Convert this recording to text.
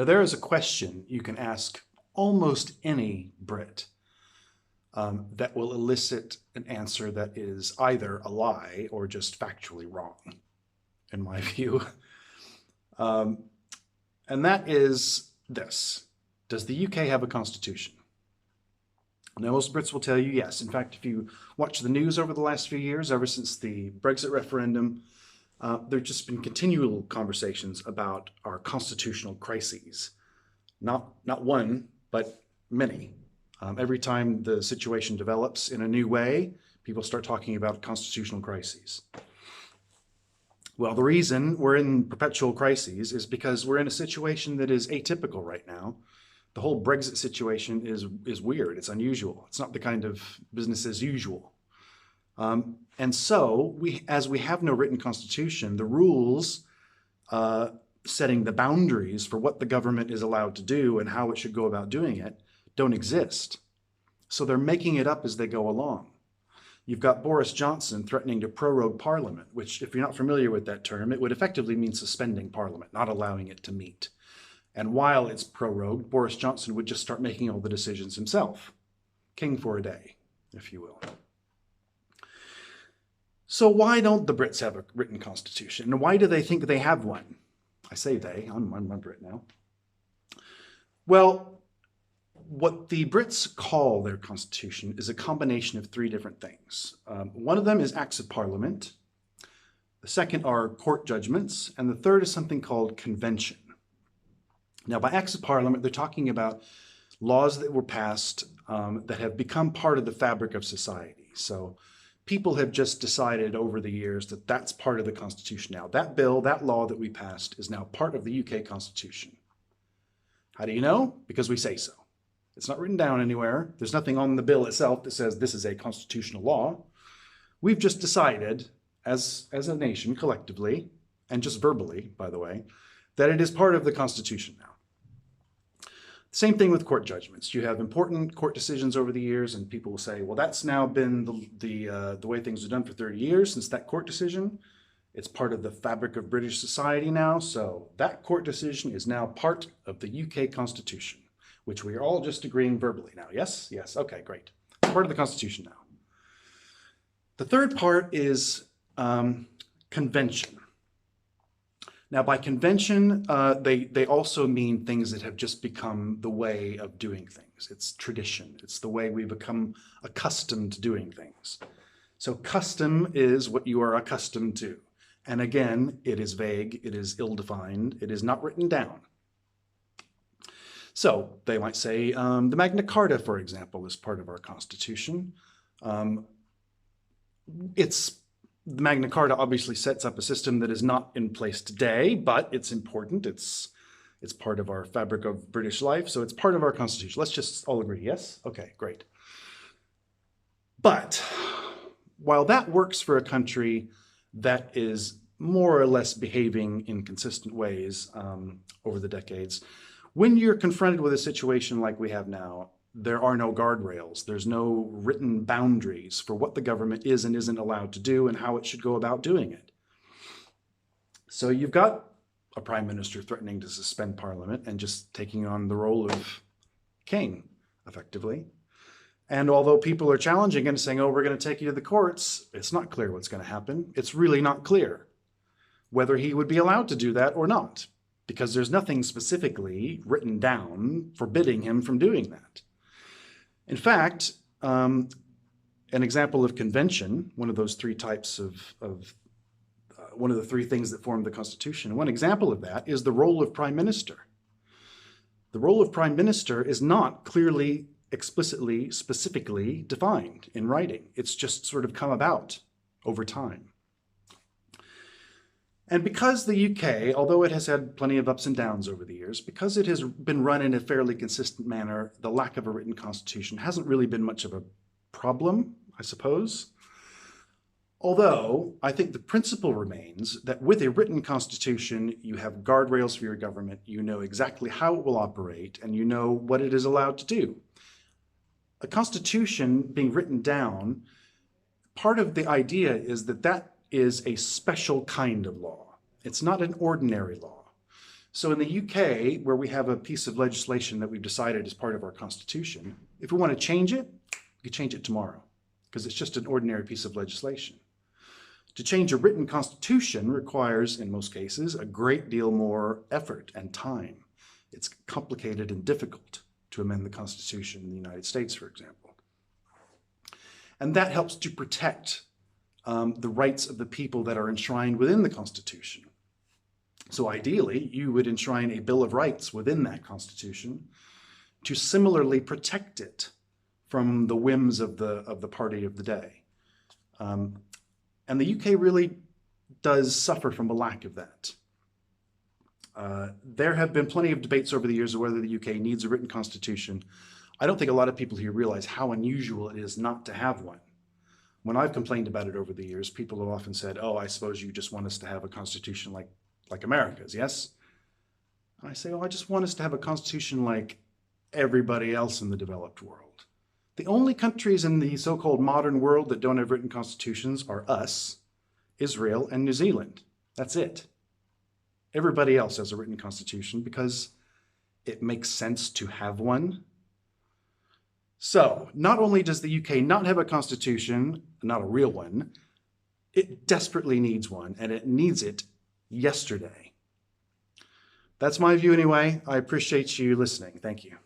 There is a question you can ask almost any Brit that will elicit an answer that is either a lie or just factually wrong, in my view. Um, and that is this. Does the UK have a constitution? Now, most Brits will tell you yes. In fact, if you watch the news over the last few years, ever since the Brexit referendum, there have just been continual conversations about our constitutional crises. Not one, but many. Every time the situation develops in a new way, people start talking about constitutional crises. Well, the reason we're in perpetual crises is because we're in a situation that is atypical right now. The whole Brexit situation is weird. It's unusual. It's not the kind of business as usual. And so, as we have no written constitution, the rules setting the boundaries for what the government is allowed to do and how it should go about doing it don't exist. So they're making it up as they go along. You've got Boris Johnson threatening to prorogue Parliament, which, if you're not familiar with that term, it would effectively mean suspending Parliament, not allowing it to meet. And while it's prorogued, Boris Johnson would just start making all the decisions himself. King for a day, if you will. So why don't the Brits have a written constitution? And why do they think they have one? I say they, I'm a Brit now. Well, what the Brits call their constitution is a combination of three different things. One of them is acts of parliament. The second are court judgments. And the third is something called convention. Now, by acts of parliament, they're talking about laws that were passed that have become part of the fabric of society. So people have just decided over the years that that's part of the Constitution now. That bill, that law that we passed is now part of the UK Constitution. How do you know? Because we say so. It's not written down anywhere. There's nothing on the bill itself that says this is a constitutional law. We've just decided as a nation collectively, and just verbally, by the way, that it is part of the Constitution now. Same thing with court judgments. You have important court decisions over the years, and people will say, well, that's now been the way things are done for 30 years since that court decision. It's part of the fabric of British society now, so that court decision is now part of the UK Constitution, which we are all just agreeing verbally now. Yes? Yes. Okay, great. It's part of the Constitution now. The third part is convention. Now, by convention, they also mean things that have just become the way of doing things. It's tradition. It's the way we become accustomed to doing things. So custom is what you are accustomed to. And again, it is vague. It is ill-defined. It is not written down. So they might say the Magna Carta, for example, is part of our Constitution. The Magna Carta obviously sets up a system that is not in place today, but it's important. It's part of our fabric of British life, so it's part of our Constitution. Let's just all agree, yes? Okay, great. But while that works for a country that is more or less behaving in consistent ways over the decades, when you're confronted with a situation like we have now, there are no guardrails. There's no written boundaries for what the government is and isn't allowed to do and how it should go about doing it. So you've got a prime minister threatening to suspend parliament and just taking on the role of king, effectively. And although people are challenging and saying, oh, we're going to take you to the courts, it's not clear what's going to happen. It's really not clear whether he would be allowed to do that or not, because there's nothing specifically written down forbidding him from doing that. In fact, an example of convention, one of those three types one of the three things that form the Constitution, one example of that is the role of prime minister. The role of prime minister is not clearly, explicitly, specifically defined in writing. It's just sort of come about over time. And because the UK, although it has had plenty of ups and downs over the years, because it has been run in a fairly consistent manner, the lack of a written constitution hasn't really been much of a problem, I suppose. Although I think the principle remains that with a written constitution, you have guardrails for your government, you know exactly how it will operate, and you know what it is allowed to do. A constitution being written down, part of the idea is that that is a special kind of law. It's not an ordinary law. So in the UK, where we have a piece of legislation that we've decided is part of our constitution, if we want to change it, we can change it tomorrow because it's just an ordinary piece of legislation. To change a written constitution requires, in most cases, a great deal more effort and time. It's complicated and difficult to amend the Constitution in the United States, for example. And that helps to protect the rights of the people that are enshrined within the Constitution. So ideally, you would enshrine a Bill of Rights within that Constitution to similarly protect it from the whims of the party of the day. And the UK really does suffer from a lack of that. There have been plenty of debates over the years of whether the UK needs a written constitution. I don't think a lot of people here realize how unusual it is not to have one. When I've complained about it over the years, people have often said, oh, I suppose you just want us to have a constitution like America's, yes? And I say, oh, I just want us to have a constitution like everybody else in the developed world. The only countries in the so-called modern world that don't have written constitutions are us, Israel, and New Zealand. That's it. Everybody else has a written constitution because it makes sense to have one. So, not only does the UK not have a constitution, not a real one, it desperately needs one, and it needs it yesterday. That's my view anyway. I appreciate you listening. Thank you.